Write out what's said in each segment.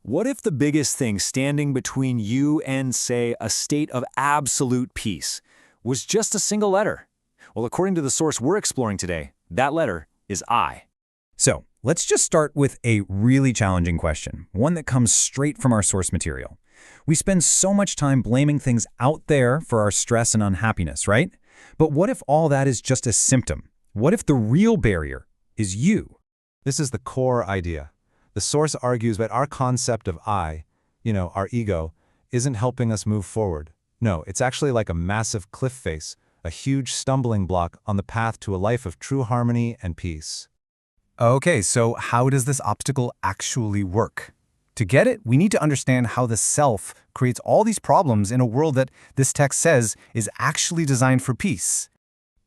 What if the biggest thing standing between you and, say, a state of absolute peace was just a single letter? Well, according to the source we're exploring today, that letter is I. So, let's just start with a really challenging question, one that comes straight from our source material. We spend so much time blaming things out there for our stress and unhappiness, right? But what if all that is just a symptom? What if the real barrier is you? This is the core idea. The source argues that our concept of I, our ego, isn't helping us move forward. No, it's actually like a massive cliff face, a huge stumbling block on the path to a life of true harmony and peace. Okay, so how does this obstacle actually work? To get it, we need to understand how the self creates all these problems in a world that this text says is actually designed for peace.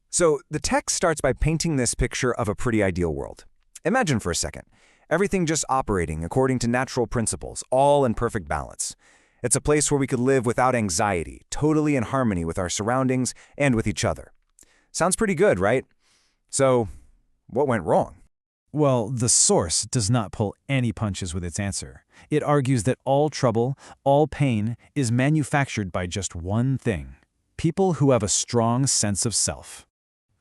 So the text starts by painting this picture of a pretty ideal world. Imagine for a second, everything just operating according to natural principles, all in perfect balance. It's a place where we could live without anxiety, totally in harmony with our surroundings and with each other. Sounds pretty good, right? So, what went wrong? Well, the source does not pull any punches with its answer. It argues that all trouble, all pain, is manufactured by just one thing: people who have a strong sense of self.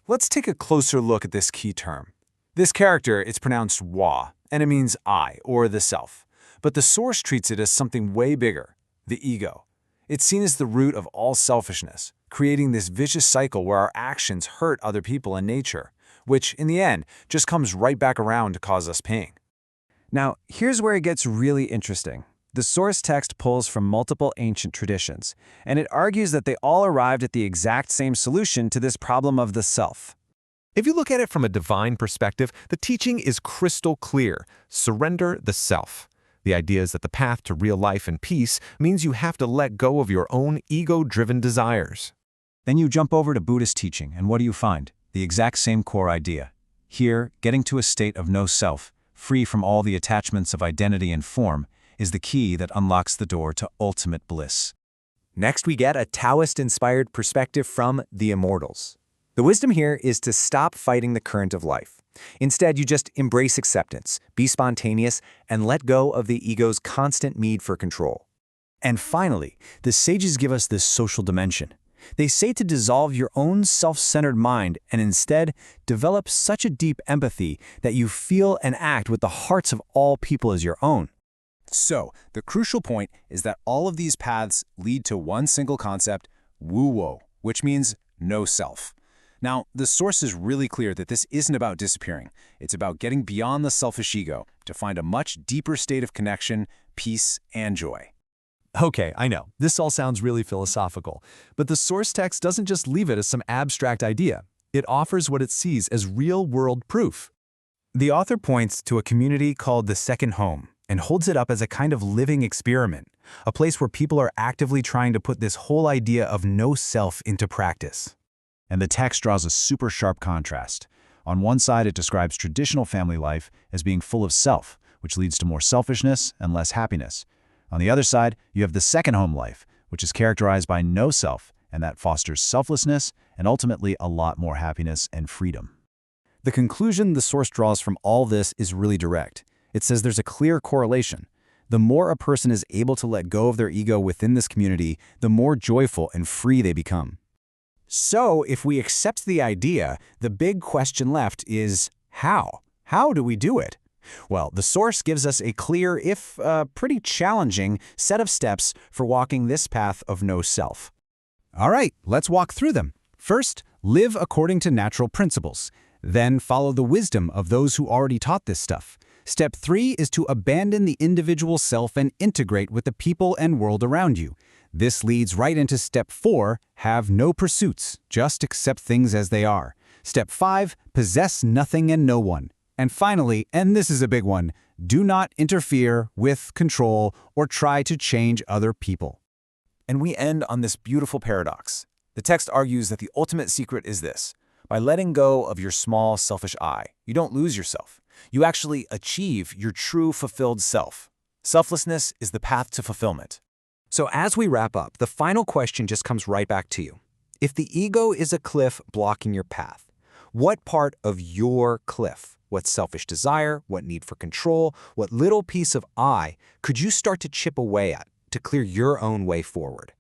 Let's take a closer look at this key term. This character is pronounced wa, and it means I, or the self. But the source treats it as something way bigger, the ego. It's seen as the root of all selfishness, creating this vicious cycle where our actions hurt other people and nature, which, in the end, just comes right back around to cause us pain. Now, here's where it gets really interesting. The source text pulls from multiple ancient traditions, and it argues that they all arrived at the exact same solution to this problem of the self. If you look at it from a divine perspective, the teaching is crystal clear. Surrender the self. The idea is that the path to real life and peace means you have to let go of your own ego-driven desires. Then you jump over to Buddhist teaching, and what do you find? The exact same core idea. Here, getting to a state of no self, free from all the attachments of identity and form, is the key that unlocks the door to ultimate bliss. Next, we get a Taoist-inspired perspective from the Immortals. The wisdom here is to stop fighting the current of life. Instead, you just embrace acceptance, be spontaneous, and let go of the ego's constant need for control. And finally, the sages give us this social dimension. They say to dissolve your own self-centered mind and instead develop such a deep empathy that you feel and act with the hearts of all people as your own. So, the crucial point is that all of these paths lead to one single concept, wu-wo, which means no self. Now, the source is really clear that this isn't about disappearing. It's about getting beyond the selfish ego to find a much deeper state of connection, peace, and joy. Okay, I know, this all sounds really philosophical, but the source text doesn't just leave it as some abstract idea. It offers what it sees as real-world proof. The author points to a community called the Second Home and holds it up as a kind of living experiment, a place where people are actively trying to put this whole idea of no self into practice. And the text draws a super sharp contrast. On one side, it describes traditional family life as being full of self, which leads to more selfishness and less happiness. On the other side, you have the second home life, which is characterized by no self, and that fosters selflessness and ultimately a lot more happiness and freedom. The conclusion the source draws from all this is really direct. It says there's a clear correlation. The more a person is able to let go of their ego within this community, the more joyful and free they become. So, if we accept the idea, the big question left is how? How do we do it? Well, the source gives us a clear, if pretty challenging, set of steps for walking this path of no self. All right, let's walk through them. First, live according to natural principles. Then follow the wisdom of those who already taught this stuff. Step 3 is to abandon the individual self and integrate with the people and world around you. This leads right into Step 4, have no pursuits, just accept things as they are. Step 5, possess nothing and no one. And finally, and this is a big one, do not interfere with, control, or try to change other people. And we end on this beautiful paradox. The text argues that the ultimate secret is this. By letting go of your small, selfish I, you don't lose yourself. You actually achieve your true, fulfilled self. Selflessness is the path to fulfillment. So as we wrap up, the final question just comes right back to you. If the ego is a cliff blocking your path, What part of your cliff, what selfish desire, what need for control, what little piece of I could you start to chip away at to clear your own way forward?